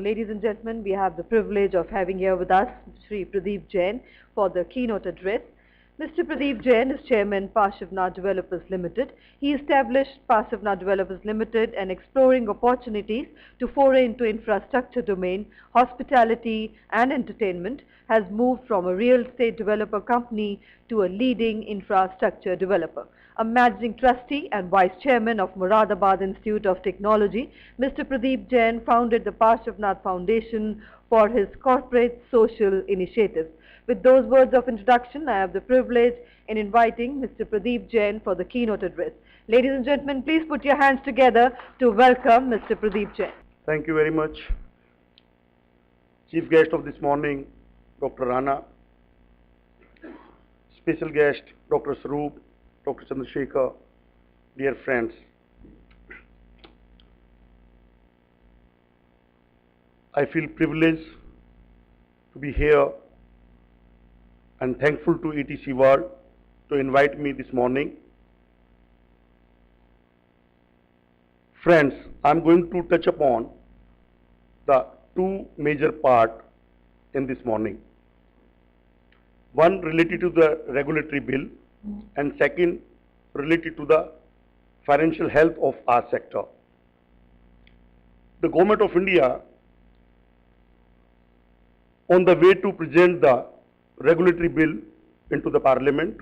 ladies and gentlemen, we have the privilege of having here with us Shri Pradeep Jain for the keynote address. Mr. Pradeep Jain is Chairman, Pashivnath Developers Limited. He established Pashivnath Developers Limited and exploring opportunities to foray into infrastructure domain, hospitality and entertainment, has moved from a real estate developer company to a leading infrastructure developer. A managing trustee and vice chairman of Moradabad Institute of Technology, Mr. Pradeep Jain founded the Pashivnath Foundation for his corporate social initiatives. With those words of introduction, I have the privilege in inviting Mr. Pradeep Jain for the keynote address. Ladies and gentlemen, please put your hands together to welcome Mr. Pradeep Jain. Thank you very much. Chief guest of this morning, Dr. Rana. Special guest, Dr. Saroop, Dr. Chandrasekhar, dear friends. I feel privileged to be here and thankful to ETC World to invite me this morning. Friends, I am going to touch upon the two major parts in this morning. One related to the regulatory bill and second related to the financial health of our sector. The Government of India on the way to present the regulatory bill into the Parliament.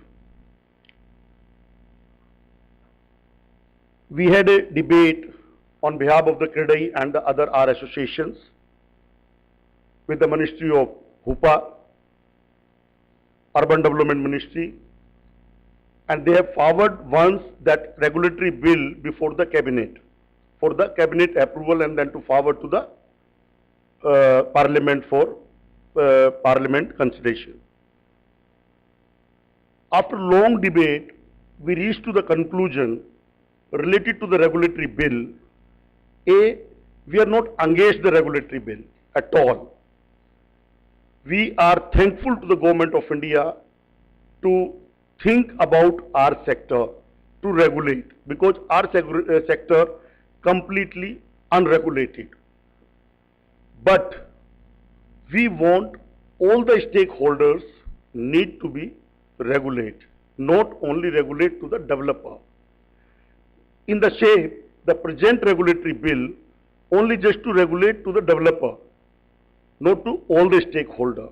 We had a debate on behalf of the CREDAI and the other R associations with the Ministry of HUPA, Urban Development Ministry, and they have forwarded once that regulatory bill before the Cabinet for the Cabinet approval and then to forward to the Parliament for Parliament consideration. After long debate, we reached to the conclusion related to the regulatory bill. A, we are not against the regulatory bill at all. We are thankful to the Government of India to think about our sector, to regulate, because our sector completely unregulated. But we want all the stakeholders need to be regulate, not only regulate to the developer. In the shape, the present regulatory bill only just to regulate to the developer, not to all the stakeholder.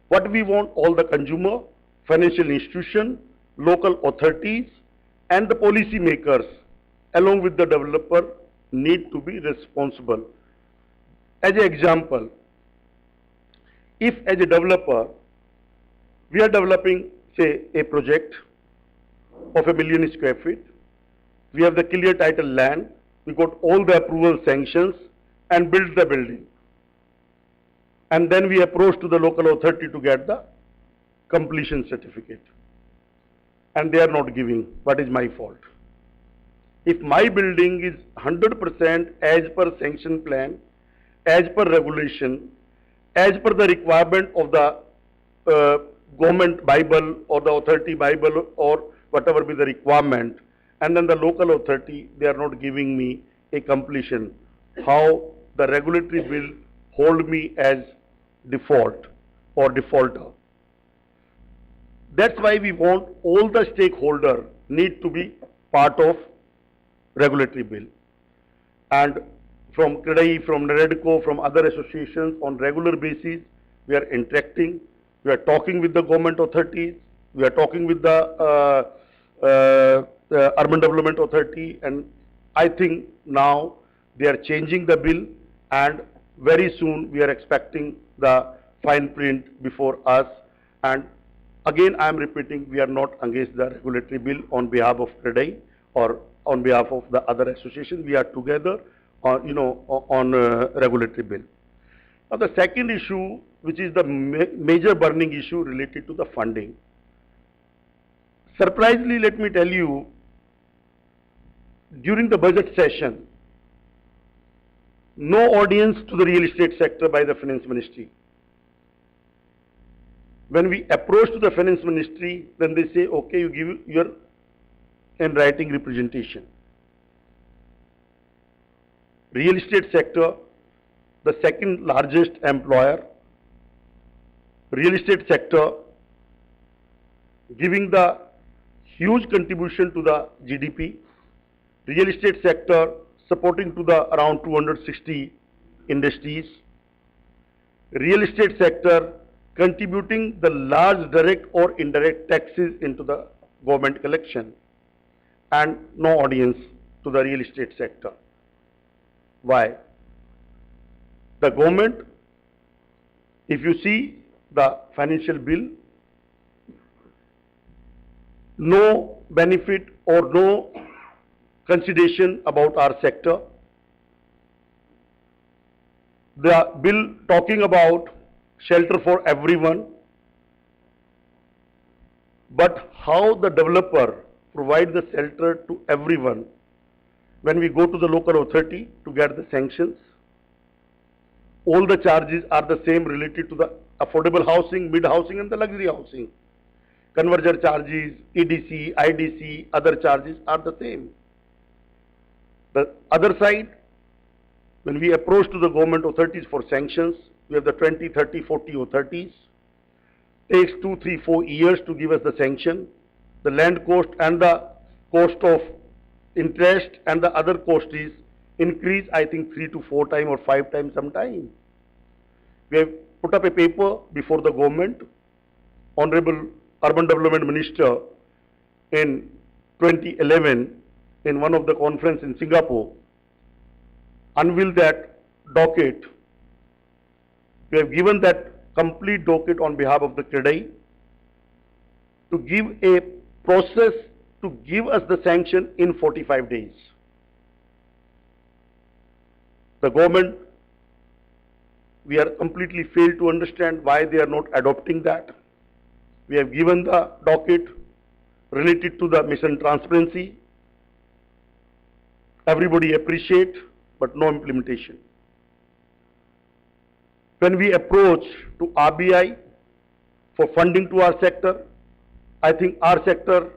What we want, all the consumer, financial institution, local authorities and the policy makers along with the developer need to be responsible. As an example, if as a developer we are developing say a project of 1 million square feet, we have the clear title land, we got all the approval sanctions and build the building. And then we approach to the local authority to get the completion certificate. And they are not giving. What is my fault? If my building is 100% as per sanction plan, as per regulation, as per the requirement of the government Bible or the authority Bible or whatever be the requirement, and then the local authority, they are not giving me a completion, how the regulatory bill hold me as default or defaulter? That's why we want all the stakeholders need to be part of regulatory bill. And from CREDAI, from NAREDCO, from other associations on regular basis, we are interacting, we are talking with the government authorities, we are talking with the Urban Development Authority, and I think now they are changing the bill and very soon we are expecting the fine print before us. And again I am repeating, we are not against the regulatory bill on behalf of CREDAI or on behalf of the other associations. We are together on regulatory bill. Now the second issue, which is the major burning issue related to the funding. Surprisingly, let me tell you, during the budget session, no audience to the real estate sector by the Finance Ministry. When we approach to the Finance Ministry, then they say, okay, you give your in writing representation. Real estate sector the second largest employer, real estate sector, giving the huge contribution to the GDP, real estate sector supporting to the around 260 industries, real estate sector contributing the large direct or indirect taxes into the government collection, and no audience to the real estate sector. Why? The government, if you see the financial bill, no benefit or no consideration about our sector. The bill talking about shelter for everyone, but how the developer provide the shelter to everyone when we go to the local authority to get the sanctions? All the charges are the same related to the affordable housing, mid housing and the luxury housing. Conversion charges, EDC, IDC, other charges are the same. The other side, when we approach to the government authorities for sanctions, we have the 20, 30, 40 authorities. Takes 2, 3, 4 years to give us the sanction. The land cost and the cost of interest and the other cost is increase, I think 3 to 4 times or 5 times sometime. We have put up a paper before the government. Honorable Urban Development Minister in 2011 in one of the conference in Singapore unveiled that docket. We have given that complete docket on behalf of the CREDAI to give a process to give us the sanction in 45 days. The government, we are completely failed to understand why they are not adopting that. We have given the docket related to the mission transparency. Everybody appreciate, but no implementation. When we approach to RBI for funding to our sector, I think our sector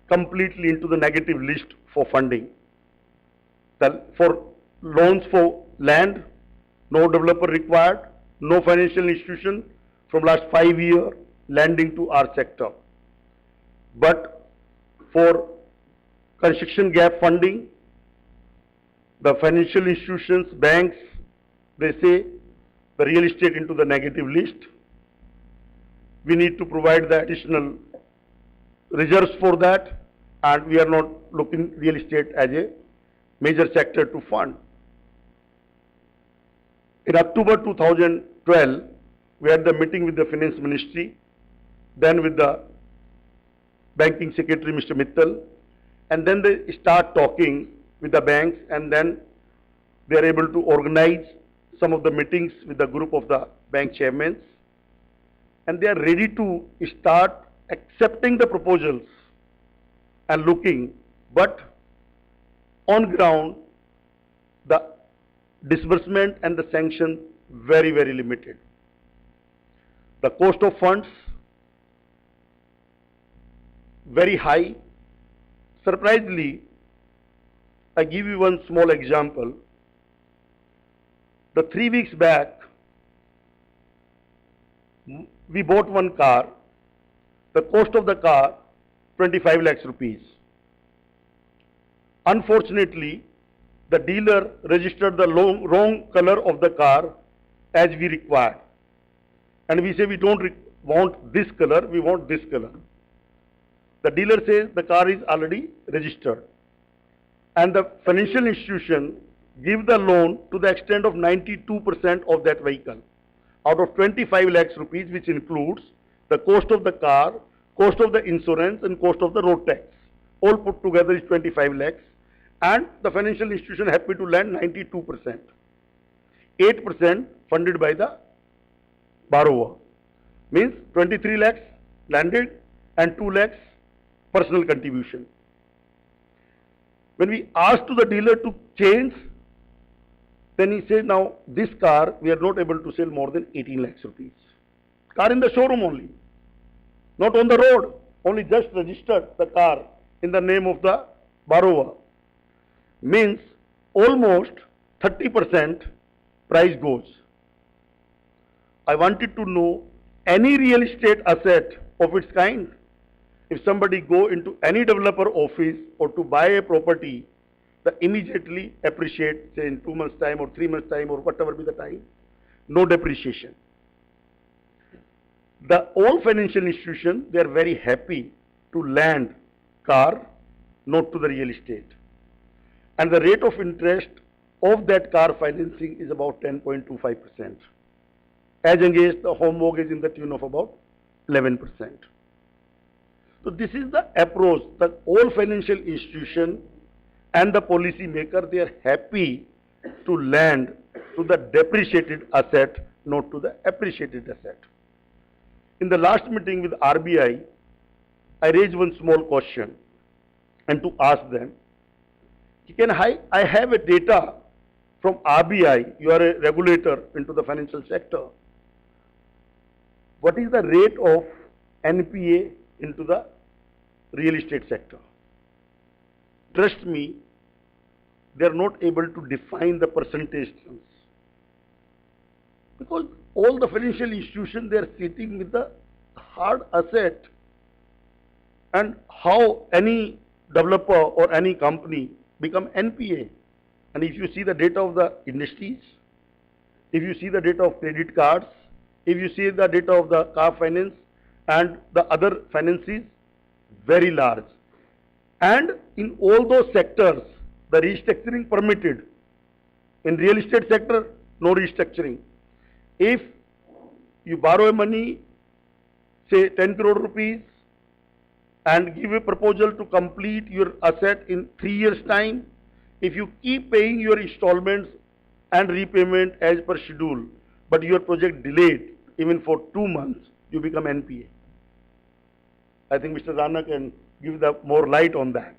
completely into the negative list for funding. For loans for land, no developer required, no financial institution from last 5 years lending to our sector. But for construction gap funding, the financial institutions, banks, they say the real estate into the negative list. We need to provide the additional reserves for that, and we are not looking real estate as a major sector to fund. In October 2012, we had the meeting with the Finance Ministry, then with the Banking Secretary, Mr. Mittal, and then they start talking with the banks, and then they are able to organize some of the meetings with the group of the bank chairmen, and they are ready to start accepting the proposals and looking, but on ground, the disbursement and the sanction very, very limited. The cost of funds very high. Surprisingly, I give you one small example. The 3 weeks back, we bought one car. The cost of the car, 25 lakhs rupees. Unfortunately, the dealer registered the wrong color of the car as we required. And we say we don't want this color, we want this color. The dealer says the car is already registered. And the financial institution give the loan to the extent of 92% of that vehicle. Out of 25 lakhs rupees, which includes the cost of the car, cost of the insurance and cost of the road tax. All put together is 25 lakhs. And the financial institution happy to lend 92%. 8% funded by the borrower. Means 23 lakhs landed and 2 lakhs personal contribution. When we asked to the dealer to change, then he said, now this car we are not able to sell more than 18 lakhs rupees. Car in the showroom only, not on the road, only just registered the car in the name of the borrower. Means almost 30% price goes. I wanted to know any real estate asset of its kind. If somebody go into any developer office or to buy a property, they immediately appreciate, say in 2 months time or 3 months time or whatever be the time, no depreciation. All financial institutions, they are very happy to lend car, not to the real estate. And the rate of interest of that car financing is about 10.25%, as against the home mortgage in the tune of about 11%. So this is the approach that all financial institutions and the policy maker, they are happy to lend to the depreciated asset, not to the appreciated asset. In the last meeting with RBI, I raised one small question and to ask them, can I have a data from RBI, you are a regulator into the financial sector. What is the rate of NPA into the real estate sector? Trust me, they are not able to define the percentage terms. Because all the financial institutions, they are sitting with the hard asset. And how any developer or any company become NPA? And if you see the data of the industries, if you see the data of credit cards, if you see the data of the car finance and the other finances, very large. And in all those sectors, the restructuring permitted. In real estate sector, no restructuring. If you borrow money, say 10 crore rupees, and give a proposal to complete your asset in 3 years' time, if you keep paying your installments and repayment as per schedule, but your project delayed even for 2 months, you become NPA. I think Mr. Rana can give the more light on that.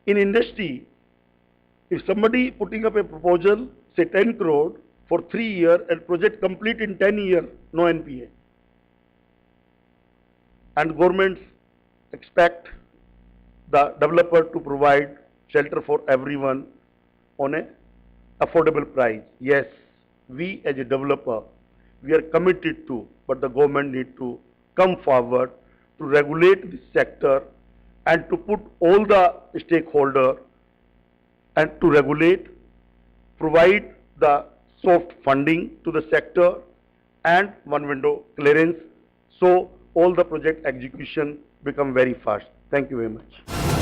In industry, if somebody putting up a proposal, say 10 crore for 3 years and project complete in 10 years, no NPA. And governments expect the developer to provide shelter for everyone on a affordable price. Yes, we as a developer, we are committed to, but the government need to come forward to regulate this sector and to put all the stakeholders and to regulate, provide the soft funding to the sector and one window clearance, so all the project execution become very fast. Thank you very much.